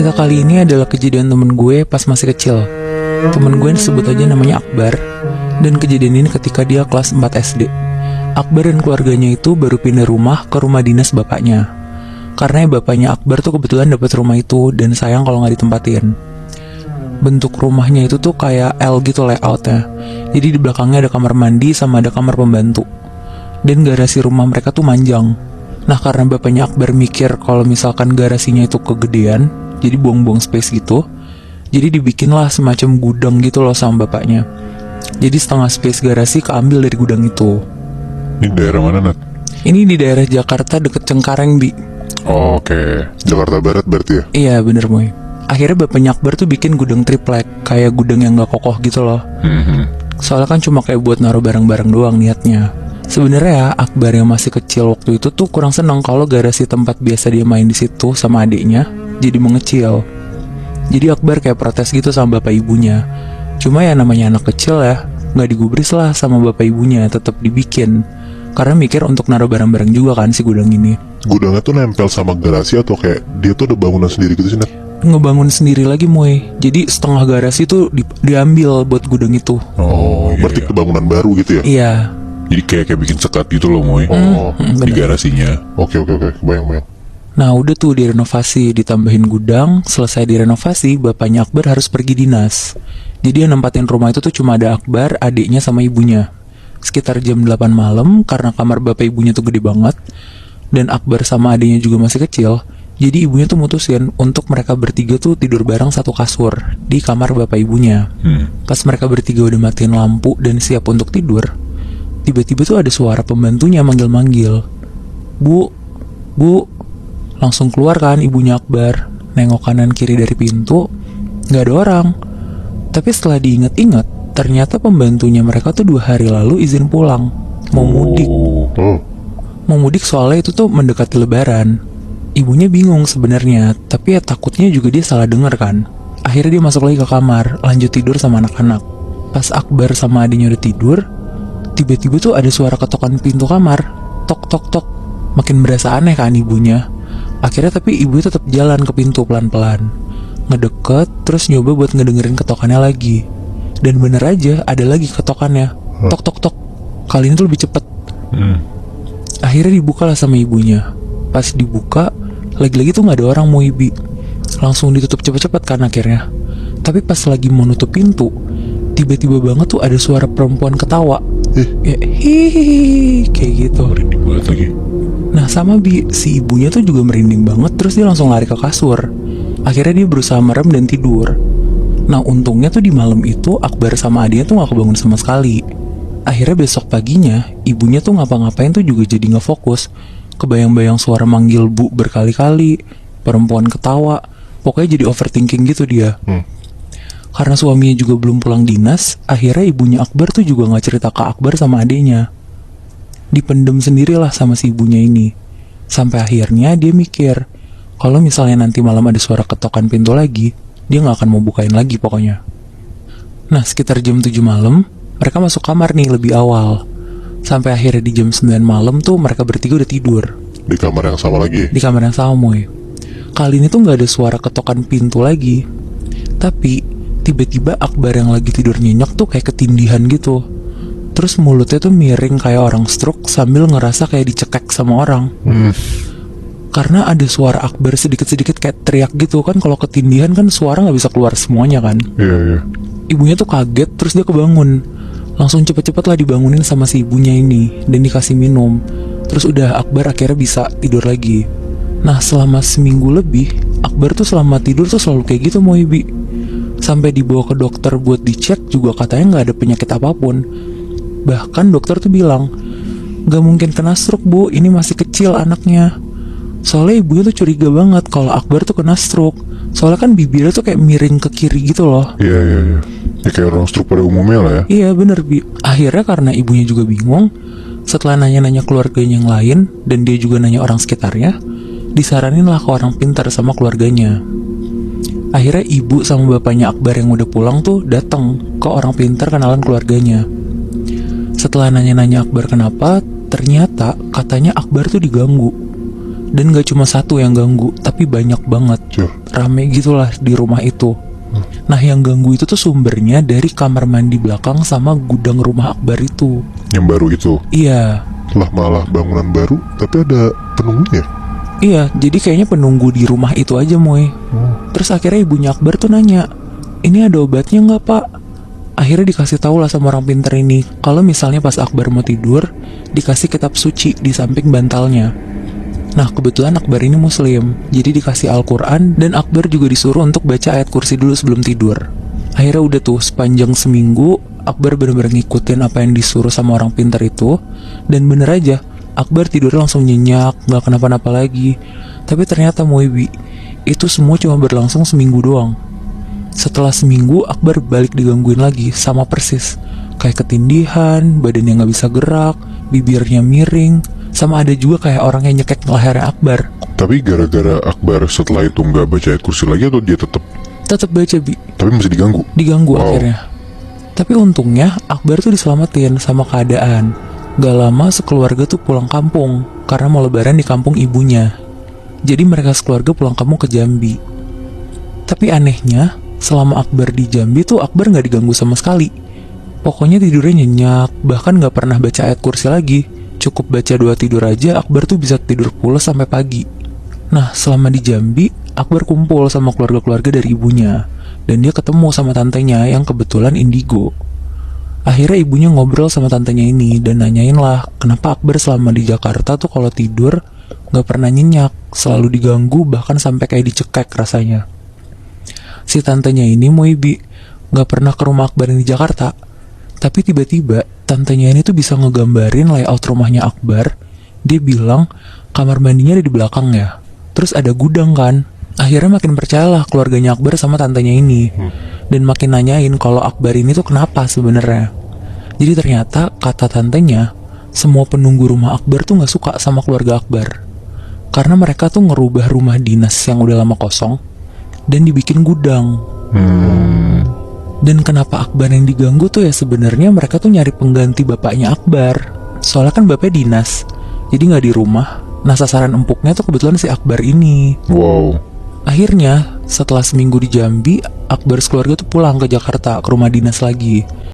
Cerita kali ini adalah kejadian temen gue pas masih kecil. Temen gue sebut aja namanya Akbar. Dan kejadian ini ketika dia kelas 4 SD. Akbar dan keluarganya itu baru pindah rumah ke rumah dinas bapaknya. Karena bapaknya Akbar tuh kebetulan dapat rumah itu dan sayang kalau nggak ditempatin. Bentuk rumahnya itu tuh kayak L gitu layoutnya. Jadi di belakangnya ada kamar mandi sama ada kamar pembantu. Dan garasi rumah mereka tuh manjang. Nah karena bapaknya Akbar mikir kalau misalkan garasinya itu kegedean, jadi buang-buang space gitu, jadi dibikinlah semacam gudang gitu loh sama bapaknya. Jadi setengah space garasi keambil dari gudang itu. Ini daerah mana, Nat? Ini di daerah Jakarta deket Cengkareng, Bi. Oh, oke. Jakarta Barat berarti ya? Iya bener, Moy. Akhirnya bapaknya Akbar tuh bikin gudang triplek, kayak gudang yang gak kokoh gitu loh. Soalnya kan cuma kayak buat naruh barang-barang doang niatnya. Sebenarnya Akbar yang masih kecil waktu itu tuh kurang senang kalau garasi tempat biasa dia main di situ sama adiknya jadi mengecil. Jadi Akbar kayak protes gitu sama bapak ibunya. Cuma ya namanya anak kecil ya, nggak digubris lah sama bapak ibunya, tetap dibikin. Karena mikir untuk naruh barang-barang juga kan si gudang ini. Gudangnya tuh nempel sama garasi atau kayak dia tuh ada bangunan sendiri gitu sih, Nat? Ngebangun sendiri lagi, Moy. Jadi setengah garasi tuh diambil buat gudang itu. Oh, berarti kebangunan baru gitu ya? Iya. Jadi kayak bikin sekat gitu loh, Moy. Di garasinya. Oke, kebayang. Nah udah tuh direnovasi, ditambahin gudang. Selesai direnovasi, bapaknya Akbar harus pergi dinas. Jadi yang nempatin rumah itu tuh cuma ada Akbar, adiknya sama ibunya. Sekitar jam 8 malam, karena kamar bapak ibunya tuh gede banget dan Akbar sama adiknya juga masih kecil, jadi ibunya tuh mutusin untuk mereka bertiga tuh tidur bareng satu kasur di kamar bapak ibunya. Pas mereka bertiga udah matiin lampu dan siap untuk tidur, tiba-tiba tuh ada suara pembantunya manggil-manggil. Bu, langsung keluar kan ibunya Akbar, nengok kanan kiri dari pintu, gak ada orang. Tapi setelah diingat-ingat, ternyata pembantunya mereka tuh 2 hari lalu izin pulang, mau mudik. Mau mudik soalnya itu tuh mendekati lebaran. Ibunya bingung sebenarnya, tapi ya takutnya juga dia salah dengar kan. Akhirnya dia masuk lagi ke kamar, lanjut tidur sama anak-anak. Pas Akbar sama adiknya udah tidur, tiba-tiba tuh ada suara ketokan pintu kamar. Tok tok tok. Makin berasa aneh kan ibunya. Akhirnya tapi ibunya tetap jalan ke pintu pelan-pelan, ngedeket, terus nyoba buat ngedengerin ketokannya lagi. Dan bener aja ada lagi ketokannya. Tok tok tok. Kali ini tuh lebih cepet. Akhirnya dibuka lah sama ibunya. Pas dibuka, lagi-lagi tuh gak ada orang, mau ibi. Langsung ditutup cepet-cepet kan akhirnya. Tapi pas lagi mau nutup pintu, tiba-tiba banget tuh ada suara perempuan ketawa. Ya, hihihi, kayak gitu. Merinding banget lagi. Nah sama Bi, si ibunya tuh juga merinding banget. Terus dia langsung lari ke kasur. Akhirnya dia berusaha merem dan tidur. Nah untungnya tuh di malam itu Akbar sama adiknya tuh gak kebangun sama sekali. Akhirnya besok paginya ibunya tuh ngapa-ngapain tuh juga jadi gak fokus. Kebayang-bayang suara manggil bu berkali-kali, perempuan ketawa. Pokoknya jadi overthinking gitu dia. Karena suaminya juga belum pulang dinas, akhirnya ibunya Akbar tuh juga gak cerita ke Akbar sama adiknya. Dipendem sendirilah sama si ibunya ini. Sampai akhirnya dia mikir, kalau misalnya nanti malam ada suara ketokan pintu lagi, dia gak akan mau bukain lagi pokoknya. Nah sekitar jam 7 malam, mereka masuk kamar nih lebih awal. Sampai akhirnya di jam 9 malam tuh mereka bertiga udah tidur. Di kamar yang sama lagi? Di kamar yang sama, Moy. Kali ini tuh gak ada suara ketokan pintu lagi. Tapi tiba-tiba Akbar yang lagi tidur nyenyak tuh kayak ketindihan gitu. Terus mulutnya tuh miring kayak orang stroke sambil ngerasa kayak dicekek sama orang. Karena ada suara Akbar sedikit-sedikit kayak teriak gitu kan. Kalau ketindihan kan suara gak bisa keluar semuanya kan. Iya. Ibunya tuh kaget, terus dia kebangun. Langsung cepet-cepet lah dibangunin sama si ibunya ini dan dikasih minum. Terus udah Akbar akhirnya bisa tidur lagi. Nah selama seminggu lebih, Akbar tuh selama tidur tuh selalu kayak gitu, mau Ibi. Sampai dibawa ke dokter buat dicek juga katanya gak ada penyakit apapun. Bahkan dokter tuh bilang, gak mungkin kena stroke bu, ini masih kecil anaknya. Soalnya ibunya tuh curiga banget kalau Akbar tuh kena stroke. Soalnya kan bibirnya tuh kayak miring ke kiri gitu loh. Iya. Ya kayak orang stroke pada umumnya lah ya. Iya bener Bi. Akhirnya karena ibunya juga bingung, setelah nanya-nanya keluarganya yang lain dan dia juga nanya orang sekitarnya, disaranin lah ke orang pintar sama keluarganya. Akhirnya ibu sama bapaknya Akbar yang udah pulang tuh datang ke orang pintar kenalan keluarganya. Setelah nanya-nanya Akbar kenapa, ternyata katanya Akbar tuh diganggu. Dan gak cuma satu yang ganggu, tapi banyak banget. Cur. Rame gitulah di rumah itu. Nah yang ganggu itu tuh sumbernya dari kamar mandi belakang sama gudang rumah Akbar itu. Yang baru itu. Iya. Lah malah bangunan baru, tapi ada penunggunya. Iya, jadi kayaknya penunggu di rumah itu aja Moy. Terus akhirnya ibunya Akbar tuh nanya, ini ada obatnya nggak pak? Akhirnya dikasih tahu lah sama orang pinter ini, kalau misalnya pas Akbar mau tidur, dikasih kitab suci di samping bantalnya. Nah kebetulan Akbar ini muslim, jadi dikasih Al-Quran, dan Akbar juga disuruh untuk baca ayat kursi dulu sebelum tidur. Akhirnya udah tuh, sepanjang seminggu, Akbar bener-bener ngikutin apa yang disuruh sama orang pinter itu, dan bener aja, Akbar tidur langsung nyenyak, gak kenapa-napa lagi. Tapi ternyata Moibi, itu semua cuma berlangsung seminggu doang. Setelah seminggu, Akbar balik digangguin lagi, sama persis. Kayak ketindihan, badannya gak bisa gerak, bibirnya miring, sama ada juga kayak orang yang nyekek lehernya Akbar. Tapi gara-gara Akbar setelah itu nggak baca ayat kursi lagi atau dia Tetep baca Bi, tapi masih diganggu? diganggu Wow. akhirnya. Tapi untungnya Akbar tuh diselamatin sama keadaan. Gak lama sekeluarga tuh pulang kampung, karena mau lebaran di kampung ibunya. Jadi mereka sekeluarga pulang kampung ke Jambi. Tapi anehnya, selama Akbar di Jambi tuh Akbar gak diganggu sama sekali. Pokoknya tidurnya nyenyak, bahkan gak pernah baca ayat kursi lagi. Cukup baca doa tidur aja, Akbar tuh bisa tidur pulas sampai pagi. Nah, selama di Jambi, Akbar kumpul sama keluarga-keluarga dari ibunya. Dan dia ketemu sama tantenya yang kebetulan indigo. Akhirnya ibunya ngobrol sama tantenya ini dan nanyain lah, kenapa Akbar selama di Jakarta tuh kalau tidur gak pernah nyenyak, selalu diganggu bahkan sampai kayak dicekek rasanya. Si tantenya ini Moibi gak pernah ke rumah Akbar yang di Jakarta, tapi tiba-tiba tantenya ini tuh bisa ngegambarin layout rumahnya Akbar. Dia bilang kamar mandinya ada di belakang ya, terus ada gudang kan. Akhirnya makin percayalah keluarganya Akbar sama tantenya ini, dan makin nanyain kalau Akbar ini tuh kenapa sebenarnya. Jadi ternyata kata tantenya, semua penunggu rumah Akbar tuh gak suka sama keluarga Akbar, karena mereka tuh ngerubah rumah dinas yang udah lama kosong dan dibikin gudang. Dan kenapa Akbar yang diganggu tuh ya sebenarnya mereka tuh nyari pengganti bapaknya Akbar. Soalnya kan bapaknya dinas, jadi gak di rumah. Nah sasaran empuknya tuh kebetulan si Akbar ini. Wow. Akhirnya setelah seminggu di Jambi, Akbar sekeluarga tuh pulang ke Jakarta ke rumah dinas lagi.